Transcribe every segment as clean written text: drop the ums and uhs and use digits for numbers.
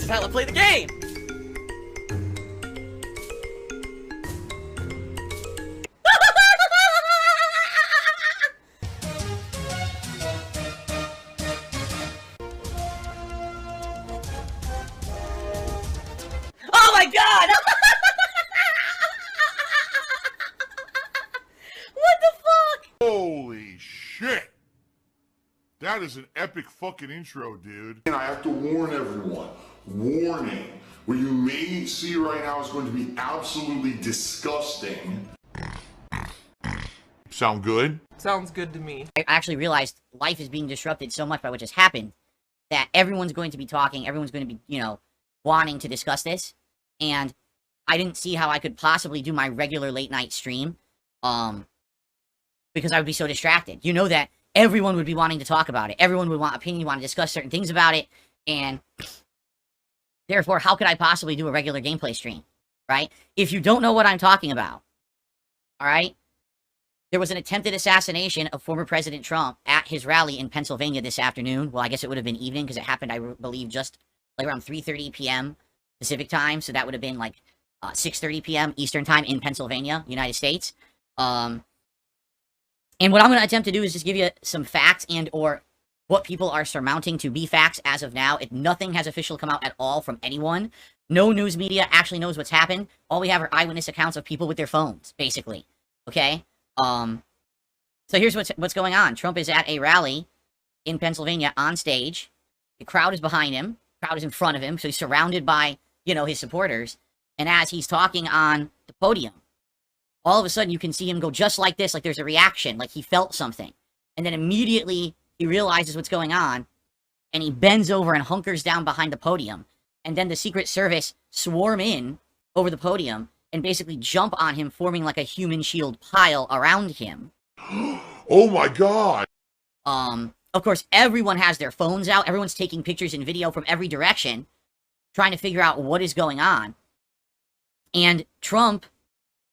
is how I play the game! Oh my god! What the fuck? Holy shit! That is an epic fucking intro, dude. And I have to warn everyone. Warning. What you may see right now is going to be absolutely disgusting. Sound good? Sounds good to me. I actually realized life is being disrupted so much by what just happened that everyone's going to be talking, everyone's going to be, you know, wanting to discuss this, and I didn't see how I could possibly do my regular late night stream, because I would be so distracted. You know that everyone would be wanting to talk about it. Everyone would want opinion, want to discuss certain things about it, and therefore, how could I possibly do a regular gameplay stream, right? If you don't know what I'm talking about, all right? There was an attempted assassination of former President Trump at his rally in Pennsylvania this afternoon. Well, I guess it would have been evening because it happened, I believe, just like around 3:30 p.m. Pacific time. So that would have been like 6:30 p.m. Eastern time in Pennsylvania, United States. And what I'm going to attempt to do is just give you some facts and or what people are surmounting to be facts as of now. Nothing has officially come out at all from anyone. No news media actually knows what's happened. All we have are eyewitness accounts of people with their phones, basically. Okay? So here's what's going on. Trump is at a rally in Pennsylvania on stage. The crowd is behind him. The crowd is in front of him. So he's surrounded by, you know, his supporters. And as he's talking on the podium, all of a sudden you can see him go just like this, like there's a reaction, like he felt something. And then immediately he realizes what's going on, and he bends over and hunkers down behind the podium. And then the Secret Service swarm in over the podium and basically jump on him, forming like a human shield pile around him. Oh my god! Of course, everyone has their phones out. Everyone's taking pictures and video from every direction, trying to figure out what is going on. And Trump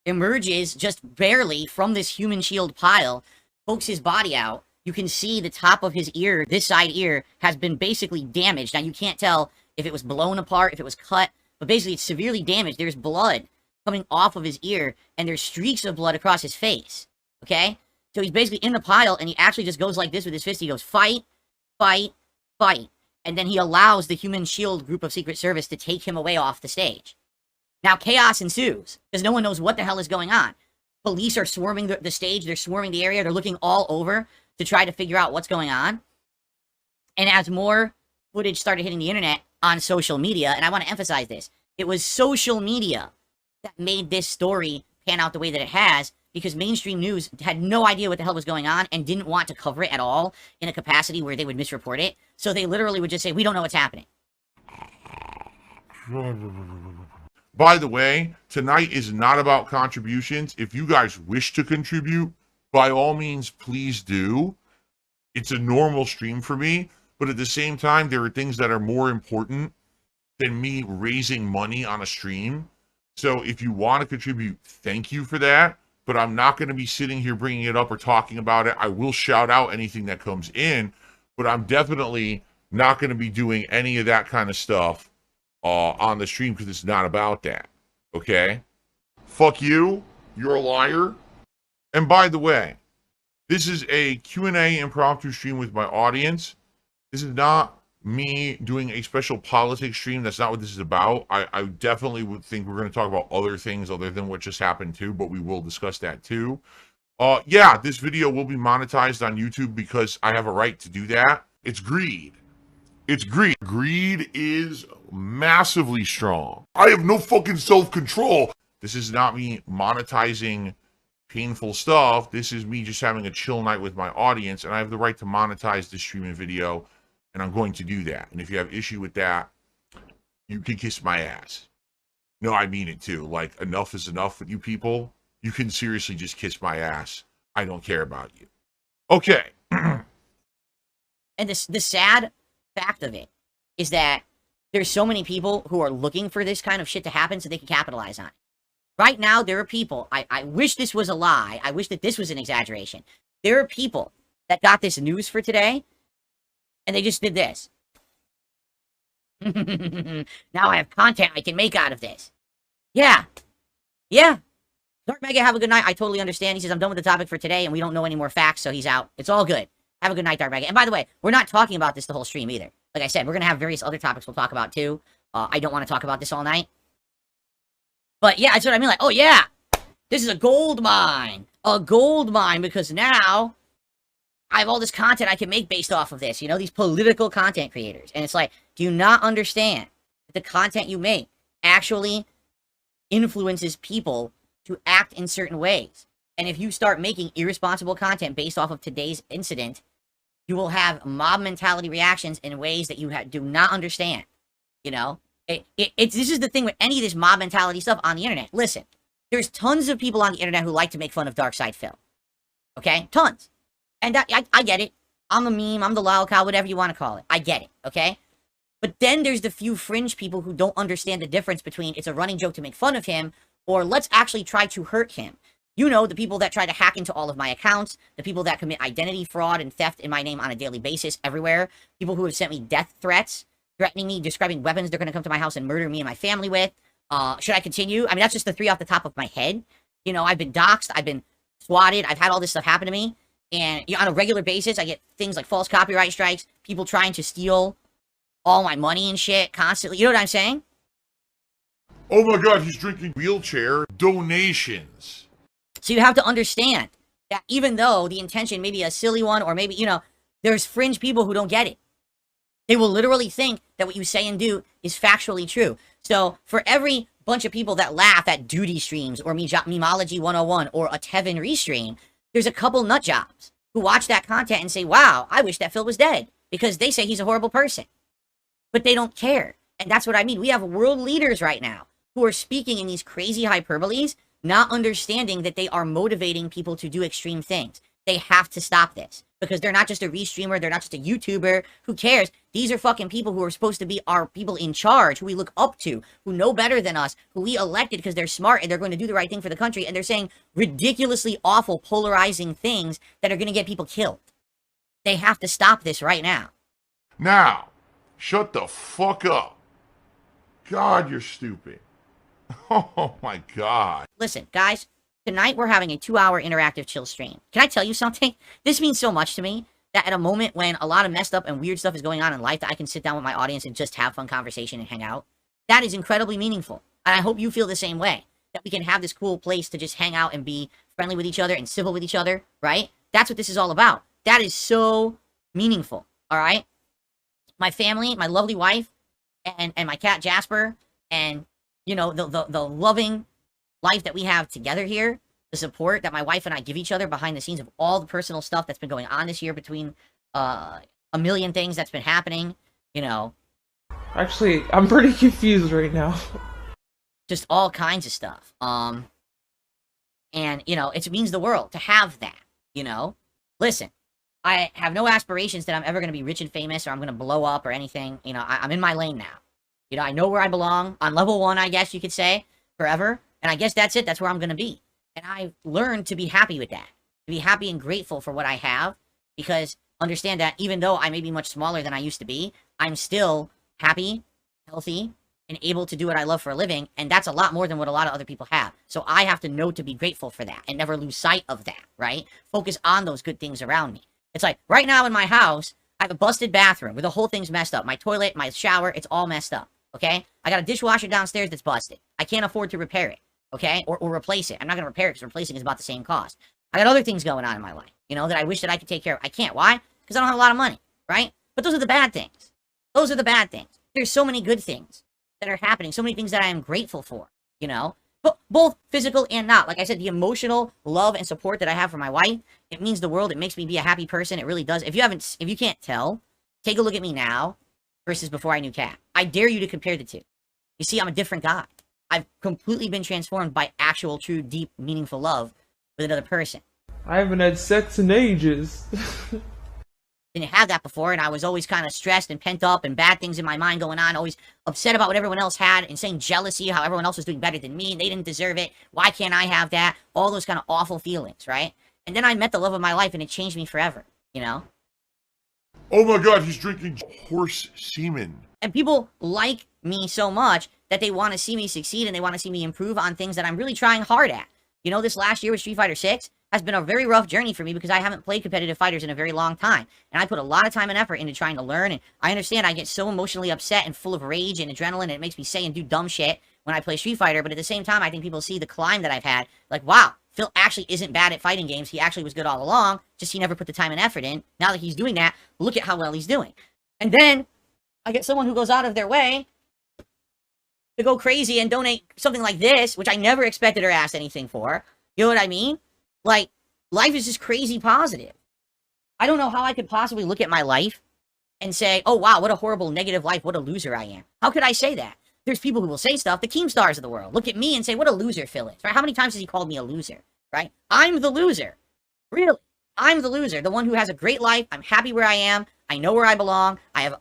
emerges just barely from this human shield pile, pokes his body out. You can see the top of his ear, this side ear, has been basically damaged. Now, you can't tell if it was blown apart, if it was cut, but basically it's severely damaged. There's blood coming off of his ear, and there's streaks of blood across his face, okay? So he's basically in the pile, and he actually just goes like this with his fist. He goes, fight, fight, fight. And then he allows the human shield group of Secret Service to take him away off the stage. Now, chaos ensues, because no one knows what the hell is going on. Police are swarming the stage. They're swarming the area. They're looking all over to try to figure out what's going on. And as more footage started hitting the internet on social media, and I want to emphasize this, it was social media that made this story pan out the way that it has, because mainstream news had no idea what the hell was going on and didn't want to cover it at all in a capacity where they would misreport it. So they literally would just say, we don't know what's happening. By the way, tonight is not about contributions. If you guys wish to contribute, by all means, please do. It's a normal stream for me, but at the same time, there are things that are more important than me raising money on a stream. So if you want to contribute, thank you for that, but I'm not going to be sitting here bringing it up or talking about it. I will shout out anything that comes in, but I'm definitely not going to be doing any of that kind of stuff on the stream, because it's not about that, okay? Fuck you. You're a liar. And by the way, this is a Q&A impromptu stream with my audience. This is not me doing a special politics stream. That's not what this is about. I definitely would think we're going to talk about other things other than what just happened too, but we will discuss that too. Yeah, this video will be monetized on YouTube because I have a right to do that. It's greed. It's greed. Greed is massively strong. I have no fucking self-control. This is not me monetizing painful stuff. This is me just having a chill night with my audience, and I have the right to monetize this stream and video, and I'm going to do that. And if you have issue with that, you can kiss my ass. No, I mean it too. Like, enough is enough with you people. You can seriously just kiss my ass. I don't care about you. Okay. And the sad fact of it is that there's so many people who are looking for this kind of shit to happen so they can capitalize on it. Right now, there are people, I wish this was a lie. I wish that this was an exaggeration. There are people that got this news for today, and they just did this. Now I have content I can make out of this. Yeah. Yeah. Dark Mega, have a good night. I totally understand. He says, I'm done with the topic for today, and we don't know any more facts, so he's out. It's all good. Have a good night, Dark Mega. And by the way, we're not talking about this the whole stream either. Like I said, we're going to have various other topics we'll talk about too. I don't want to talk about this all night. But yeah, that's what I mean. Like, oh yeah, this is a gold mine. A gold mine, because now I have all this content I can make based off of this. You know, these political content creators. And it's like, do you not understand that the content you make actually influences people to act in certain ways? And if you start making irresponsible content based off of today's incident, you will have mob mentality reactions in ways that you do not understand. You know, this is the thing with any of this mob mentality stuff on the internet. Listen, there's tons of people on the internet who like to make fun of darksydephil. Okay? Tons. And I get it. I'm a meme, I'm the lolcow, whatever you want to call it. I get it, okay? But then there's the few fringe people who don't understand the difference between it's a running joke to make fun of him, or let's actually try to hurt him. You know, the people that try to hack into all of my accounts, the people that commit identity fraud and theft in my name on a daily basis everywhere, people who have sent me death threats, threatening me, describing weapons they're going to come to my house and murder me and my family with. Should I continue? I mean, that's just the 3 off the top of my head. You know, I've been doxxed, I've been swatted, I've had all this stuff happen to me. And you know, on a regular basis, I get things like false copyright strikes, people trying to steal all my money and shit constantly. You know what I'm saying? Oh my god, he's drinking wheelchair donations. So you have to understand that even though the intention may be a silly one, or maybe, you know, there's fringe people who don't get it. They will literally think that what you say and do is factually true. So for every bunch of people that laugh at duty streams or Memology 101 or a Tevin restream, there's a couple nut jobs who watch that content and say, wow, I wish that Phil was dead, because they say he's a horrible person. But they don't care. And that's what I mean. We have world leaders right now who are speaking in these crazy hyperboles, not understanding that they are motivating people to do extreme things. They have to stop this, because they're not just a restreamer, they're not just a YouTuber. Who cares? These are fucking people who are supposed to be our people in charge, who we look up to, who know better than us, who we elected because they're smart and they're going to do the right thing for the country, and they're saying ridiculously awful, polarizing things that are going to get people killed. They have to stop this right now. Now, shut the fuck up. God, you're stupid. Oh my god. Listen, guys, tonight we're having a 2-hour interactive chill stream. Can I tell you something? This means so much to me, that at a moment when a lot of messed up and weird stuff is going on in life, that I can sit down with my audience and just have fun conversation and hang out. That is incredibly meaningful. And I hope you feel the same way. That we can have this cool place to just hang out and be friendly with each other and civil with each other, right? That's what this is all about. That is so meaningful, all right? My family, my lovely wife, and my cat Jasper, and, you know, the loving life that we have together here, the support that my wife and I give each other behind the scenes of all the personal stuff that's been going on this year, between a million things that's been happening, you know. Actually, I'm pretty confused right now. Just all kinds of stuff. And, you know, it means the world to have that, you know. Listen, I have no aspirations that I'm ever going to be rich and famous, or I'm going to blow up or anything. You know, I'm in my lane now. You know, I know where I belong. On level 1, I guess you could say, forever. And I guess that's it. That's where I'm going to be. And I've learned to be happy with that. To be happy and grateful for what I have. Because understand that even though I may be much smaller than I used to be, I'm still happy, healthy, and able to do what I love for a living. And that's a lot more than what a lot of other people have. So I have to know to be grateful for that and never lose sight of that, right? Focus on those good things around me. It's like, right now in my house, I have a busted bathroom where the whole thing's messed up. My toilet, my shower, it's all messed up, okay? I got a dishwasher downstairs that's busted. I can't afford to repair it, okay? Or replace it. I'm not going to repair it because replacing is about the same cost. I got other things going on in my life, you know, that I wish that I could take care of. I can't. Why? Because I don't have a lot of money, right? But those are the bad things. Those are the bad things. There's so many good things that are happening, so many things that I am grateful for, you know? But both physical and not. Like I said, the emotional love and support that I have for my wife, it means the world. It makes me be a happy person. It really does. If you can't tell, take a look at me now versus before I knew Kat. I dare you to compare the two. You see, I'm a different guy. I've completely been transformed by actual, true, deep, meaningful love with another person. I haven't had sex in ages. Didn't have that before, and I was always kind of stressed and pent up and bad things in my mind going on, always upset about what everyone else had, insane jealousy, how everyone else was doing better than me, and they didn't deserve it, why can't I have that, all those kind of awful feelings, right? And then I met the love of my life, and it changed me forever, you know? Oh my god, he's drinking horse semen. And people like me so much that they want to see me succeed and they want to see me improve on things that I'm really trying hard at. You know, this last year with Street Fighter 6 has been a very rough journey for me because I haven't played competitive fighters in a very long time. And I put a lot of time and effort into trying to learn. And I understand I get so emotionally upset and full of rage and adrenaline, and it makes me say and do dumb shit when I play Street Fighter. But at the same time, I think people see the climb that I've had. Like, wow, Phil actually isn't bad at fighting games. He actually was good all along. Just he never put the time and effort in. Now that he's doing that, look at how well he's doing. And then I get someone who goes out of their way to go crazy and donate something like this, which I never expected or asked anything for. You know what I mean? Like, life is just crazy positive. I don't know how I could possibly look at my life and say, oh, wow, what a horrible, negative life. What a loser I am. How could I say that? There's people who will say stuff, the Keemstars of the world, look at me and say, what a loser Phil is, right? How many times has he called me a loser, right? I'm the loser. Really. I'm the loser, the one who has a great life. I'm happy where I am. I know where I belong. I have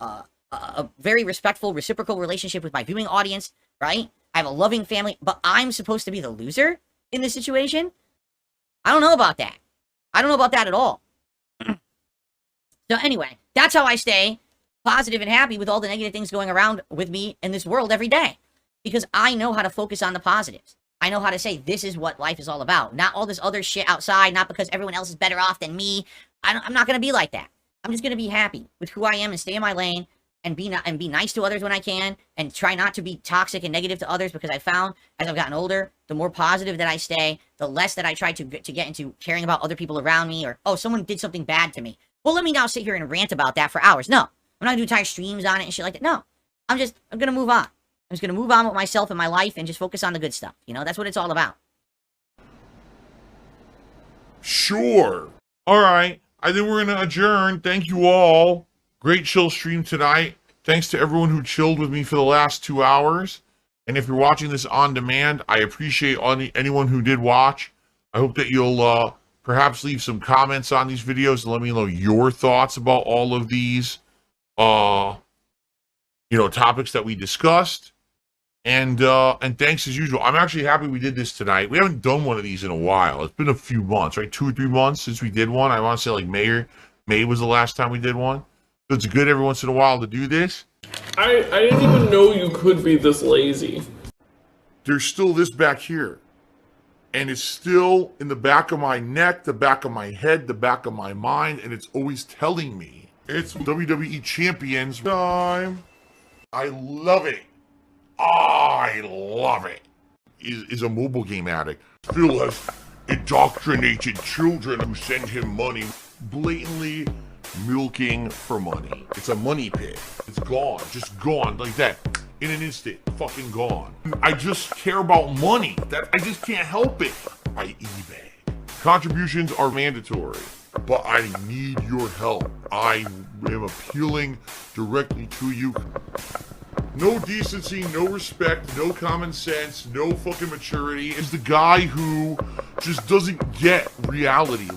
a very respectful, reciprocal relationship with my viewing audience, right? I have a loving family, but I'm supposed to be the loser in this situation? I don't know about that. I don't know about that at all. So anyway, that's how I stay positive and happy with all the negative things going around with me in this world every day. Because I know how to focus on the positives. I know how to say this is what life is all about. Not all this other shit outside, not because everyone else is better off than me. I'm not going to be like that. I'm just going to be happy with who I am and stay in my lane and be nice to others when I can and try not to be toxic and negative to others, because I found as I've gotten older, the more positive that I stay, the less that I try to get into caring about other people around me, or, oh, someone did something bad to me. Well, let me now sit here and rant about that for hours. No. I'm not going to do entire streams on it and shit like that. No. I'm going to move on. I'm just going to move on with myself and my life and just focus on the good stuff. You know, that's what it's all about. Sure. All right. I think we're going to adjourn. Thank you all. Great chill stream tonight. Thanks to everyone who chilled with me for the last 2 hours. And if you're watching this on demand, I appreciate anyone who did watch. I hope that you'll perhaps leave some comments on these videos and let me know your thoughts about all of these, topics that we discussed. And thanks as usual. I'm actually happy we did this tonight. We haven't done one of these in a while. It's been a few months, right? 2 or 3 months since we did one. I want to say like May was the last time we did one. So it's good every once in a while to do this. I didn't even know you could be this lazy. There's still this back here. And it's still in the back of my neck, the back of my head, the back of my mind, and it's always telling me it's WWE Champions time. I love it. I love it. Is a mobile game addict. Phil has indoctrinated children who send him money, blatantly milking for money. It's a money pit. It's gone, just gone like that. In an instant, fucking gone. I just care about money. That I just can't help it. I eBay. Contributions are mandatory, but I need your help. I am appealing directly to you. No decency, no respect, no common sense, no fucking maturity. Is the guy who just doesn't get reality.